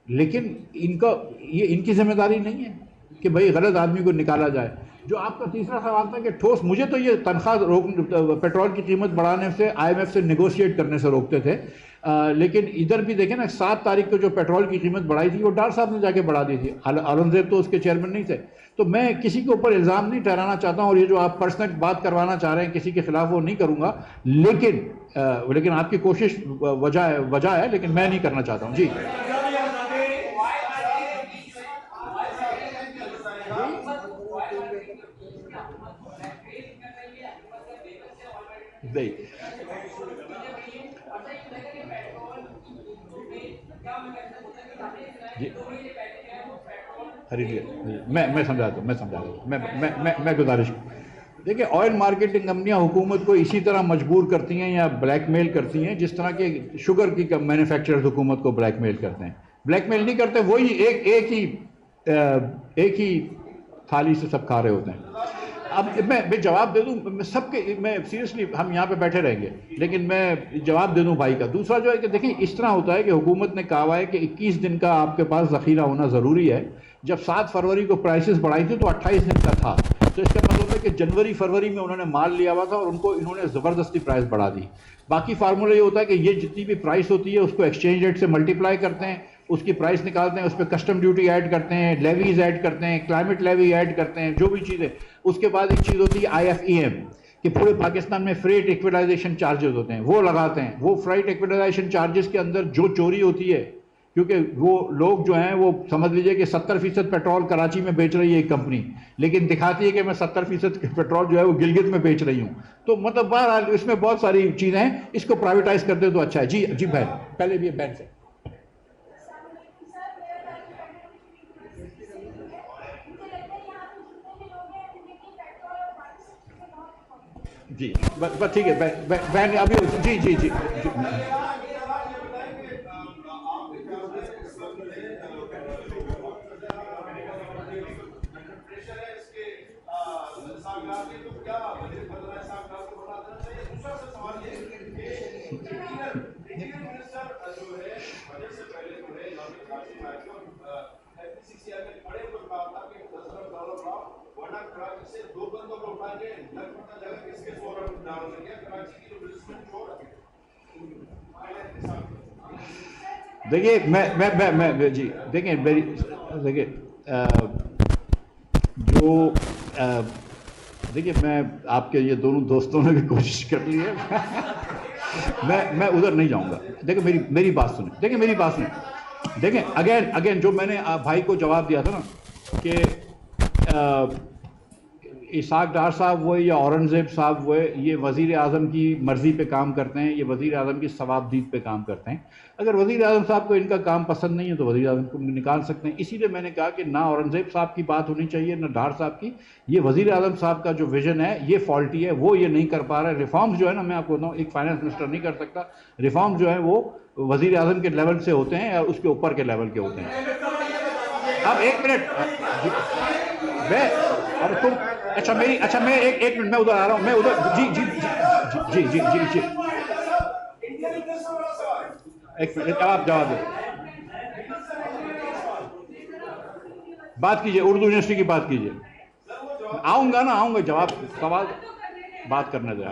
لیکن ان کی ذمہ داری نہیں ہے کہ بھئی غلط آدمی کو نکالا جائے. جو آپ کا تیسرا سوال تھا کہ ٹھوس، مجھے تو یہ تنخواہ پیٹرول کی قیمت بڑھانے سے آئی ایم ایف سے نیگوشیٹ کرنے سے روکتے تھے، لیکن ادھر بھی دیکھیں نا 7 تاریخ کو جو پیٹرول کی قیمت بڑھائی تھی وہ ڈار صاحب نے جا کے بڑھا دی تھی، اورنگزیب تو اس کے چیئرمین نہیں تھے. تو میں کسی کے اوپر الزام نہیں ٹھہرانا چاہتا ہوں، اور یہ جو آپ پرسنل بات کروانا چاہ رہے ہیں کسی کے خلاف وہ نہیں کروں گا، لیکن آپ کی کوشش وجہ ہے، لیکن میں نہیں کرنا چاہتا ہوں. جی میں سمجھاتا ہوں میں گزارش کروں. دیکھیں، آئل مارکیٹنگ کمپنیاں حکومت کو اسی طرح مجبور کرتی ہیں یا بلیک میل کرتی ہیں جس طرح کے شوگر کی مینوفیکچررز حکومت کو بلیک میل کرتے ہیں. بلیک میل نہیں کرتے، وہی ایک ہی تھالی سے سب کھا رہے ہوتے ہیں. اب میں جواب دے دوں، میں سیریسلی ہم یہاں پہ بیٹھے رہیں گے، لیکن میں جواب دے دوں بھائی کا. دوسرا جو ہے کہ دیکھیں، اس طرح ہوتا ہے کہ حکومت نے کہا ہے کہ 21 دن کا آپ کے پاس ذخیرہ ہونا ضروری ہے. جب 7 فروری کو پرائسز بڑھائی تھی تو 28 دن کا تھا، تو اس کا مطلب ہے کہ جنوری فروری میں انہوں نے مال لیا ہوا تھا اور انہوں نے زبردستی پرائس بڑھا دی. باقی فارمولہ یہ ہوتا ہے کہ یہ جتنی بھی پرائس ہوتی ہے اس کو ایکسچینج ریٹ سے ملٹیپلائی کرتے ہیں، اس کی پرائس نکالتے ہیں، اس پہ کسٹم ڈیوٹی ایڈ کرتے ہیں، لیویز ایڈ کرتے ہیں، کلائمیٹ لیوی ایڈ کرتے ہیں، جو بھی چیزیں. اس کے بعد ایک چیز ہوتی ہے IFEM کہ پورے پاکستان میں فریٹ ایکویلائزیشن چارجز ہوتے ہیں، وہ لگاتے ہیں. وہ فریٹ ایکویلائزیشن چارجز کے اندر جو چوری ہوتی ہے، کیونکہ وہ لوگ جو ہیں وہ سمجھ لیجئے کہ 70% پیٹرول کراچی میں بیچ رہی ہے ایک کمپنی، لیکن دکھاتی ہے کہ میں 70% پیٹرول جو ہے وہ گلگت میں بیچ رہی ہوں. تو مطلب بہرحال اس میں بہت ساری چیزیں ہیں، اس کو پرائیویٹائز کرتے تو اچھا ہے. جی بہن، پہلے بھی بہن سے. جی بس ٹھیک ہے بہن ابھی. جی دیکھیے میں جی دیکھیں دیکھیے دیکھیے میں آپ کے یہ دونوں دوستوں نے بھی کوشش کر لی ہے. میں ادھر نہیں جاؤں گا. دیکھیں میری بات سنیں. دیکھیں اگین جو میں نے بھائی کو جواب دیا تھا نا کہ اسحاق ڈار صاحب ہوئے یا اورنگزیب صاحب ہوئے، یہ وزیر اعظم کی مرضی پہ کام کرتے ہیں، یہ وزیر اعظم کی ثوابدید پہ کام کرتے ہیں. اگر وزیر اعظم صاحب کو ان کا کام پسند نہیں ہے تو وزیر اعظم کو نکال سکتے ہیں. اسی لیے میں نے کہا کہ نہ اورنگزیب صاحب کی بات ہونی چاہیے نہ ڈار صاحب کی. یہ وزیر اعظم صاحب کا جو ویژن ہے یہ فالٹی ہے، وہ یہ نہیں کر پا رہا ہے. ریفارمز جو ہے نا، میں آپ کو بتاؤں، ایک فائنانس منسٹر نہیں کر سکتا. ریفارمز جو ہیں وہ وزیر اعظم کے لیول سے ہوتے ہیں یا اس کے اوپر کے لیول کے ہوتے ہیں. اب ایک منٹ اچھا میں ایک منٹ میں ادھر آ رہا ہوں. میں ادھر جی ایک منٹ آپ جواب دیں. بات کیجئے، اردو یونیورسٹی کی بات کیجئے. آؤں گا جواب سوال بات کرنے دیں.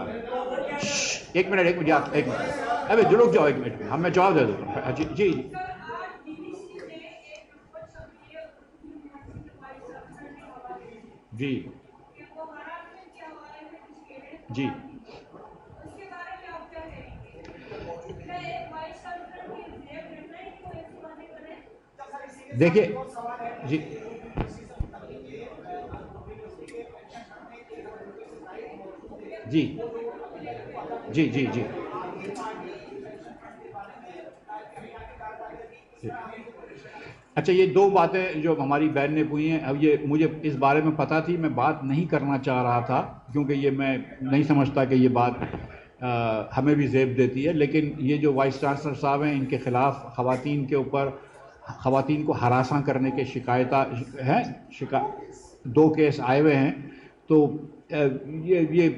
ایک منٹ ابھی رک جاؤ ایک منٹ، ہم میں جواب دے دوں گا. جی دیکھیے جی اچھا، یہ دو باتیں جو ہماری بہن نے پوچھی ہیں، اب یہ مجھے اس بارے میں پتہ تھی، میں بات نہیں کرنا چاہ رہا تھا کیونکہ یہ میں نہیں سمجھتا کہ یہ بات ہمیں بھی زیب دیتی ہے، لیکن یہ جو وائس چانسلر صاحب ہیں ان کے خلاف خواتین کے اوپر، خواتین کو ہراساں کرنے کے شکایات ہیں، 2 کیس آئے ہوئے ہیں. تو یہ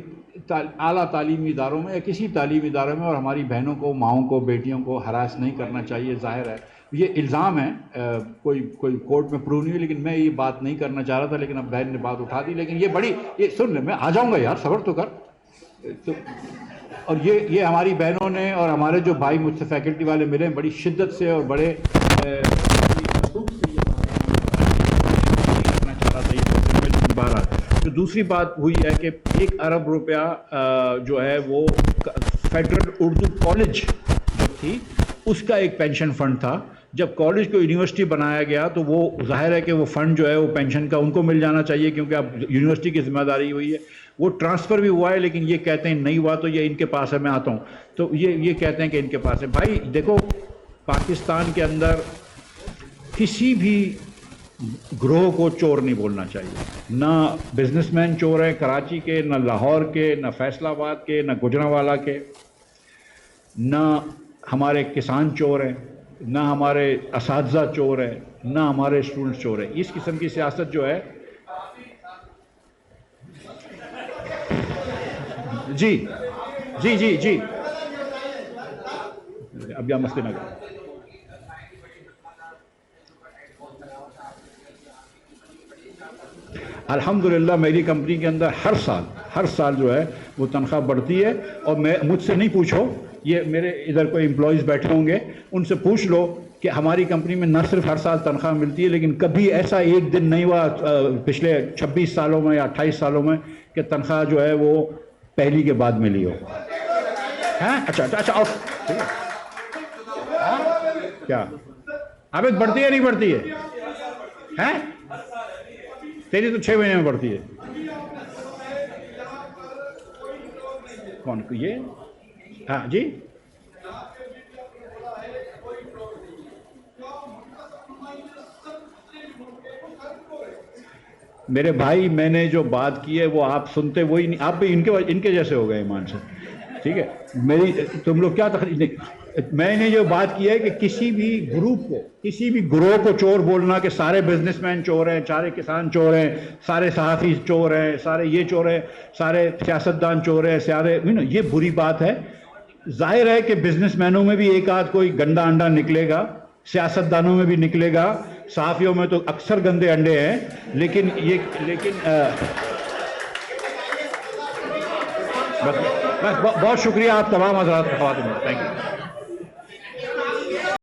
اعلیٰ تعلیمی اداروں میں یا کسی تعلیمی اداروں میں، اور ہماری بہنوں کو، ماؤں کو، بیٹیوں کو ہراس نہیں کرنا چاہیے. ظاہر ہے یہ الزام ہے، کوئی کورٹ میں پروو نہیں ہوئی، لیکن میں یہ بات نہیں کرنا چاہ رہا تھا، لیکن اب بہن نے بات اٹھا دی. لیکن یہ سن لے، میں آ جاؤں گا یار، صبر تو کر. اور یہ ہماری بہنوں نے اور ہمارے جو بھائی مجھ سے فیکلٹی والے ملے ہیں، بڑی شدت سے اور بڑے تو دوسری بات ہوئی ہے کہ 1 ارب روپیہ جو ہے وہ فیڈرل اردو کالج جو تھی اس کا ایک پینشن فنڈ تھا. جب کالج کو یونیورسٹی بنایا گیا تو وہ ظاہر ہے کہ وہ فنڈ جو ہے وہ پینشن کا ان کو مل جانا چاہیے، کیونکہ اب یونیورسٹی کی ذمہ داری ہوئی ہے. وہ ٹرانسفر بھی ہوا ہے، لیکن یہ کہتے ہیں نہیں ہوا، تو یہ ان کے پاس ہے. میں آتا ہوں تو یہ کہتے ہیں کہ ان کے پاس ہے. بھائی دیکھو، پاکستان کے اندر کسی بھی گروہ کو چور نہیں بولنا چاہیے. نہ بزنس مین چور ہیں کراچی کے، نہ لاہور کے، نہ فیصل آباد کے، نہ گجرانوالہ کے، نہ ہمارے کسان چور ہیں، نہ ہمارے اساتذہ چور ہیں، نہ ہمارے اسٹوڈنٹ چور ہیں. اس قسم کی سیاست جو ہے، جی جی جی جی اب یا مستی نہ کریں. الحمدللہ میری کمپنی کے اندر ہر سال جو ہے وہ تنخواہ بڑھتی ہے. اور مجھ سے نہیں پوچھو، یہ میرے ادھر کوئی امپلائیز بیٹھے ہوں گے، ان سے پوچھ لو کہ ہماری کمپنی میں نہ صرف ہر سال تنخواہ ملتی ہے، لیکن کبھی ایسا ایک دن نہیں ہوا پچھلے 26 سالوں میں یا 28 سالوں میں کہ تنخواہ جو ہے وہ پہلی کے بعد ملی ہو. اچھا اور کیا عابد بڑھتی ہے نہیں بڑھتی ہے؟ تیری تو 6 مہینے میں بڑھتی ہے. کون یہ؟ ہاں جی، میرے بھائی میں نے جو بات کی ہے وہ آپ سنتے وہی نہیں. آپ بھی ان کے جیسے ہو گئے ایمان سے. ٹھیک ہے، تم لوگ کیا میں نے جو بات کی ہے کہ کسی بھی گروپ کو، کسی بھی گروہ کو چور بولنا کہ سارے بزنس مین چور ہیں، سارے کسان چور ہیں، سارے صحافی چور ہیں، سارے یہ چور ہیں، سارے سیاستدان چور ہیں، یہ بری بات ہے. ظاہر ہے کہ بزنس مینوں میں بھی ایک آدھ کوئی گندا انڈا نکلے گا، سیاستدانوں میں بھی نکلے گا، صحافیوں میں تو اکثر گندے انڈے ہیں. لیکن بس بہت شکریہ آپ تمام حضرات خواتین. Thank you.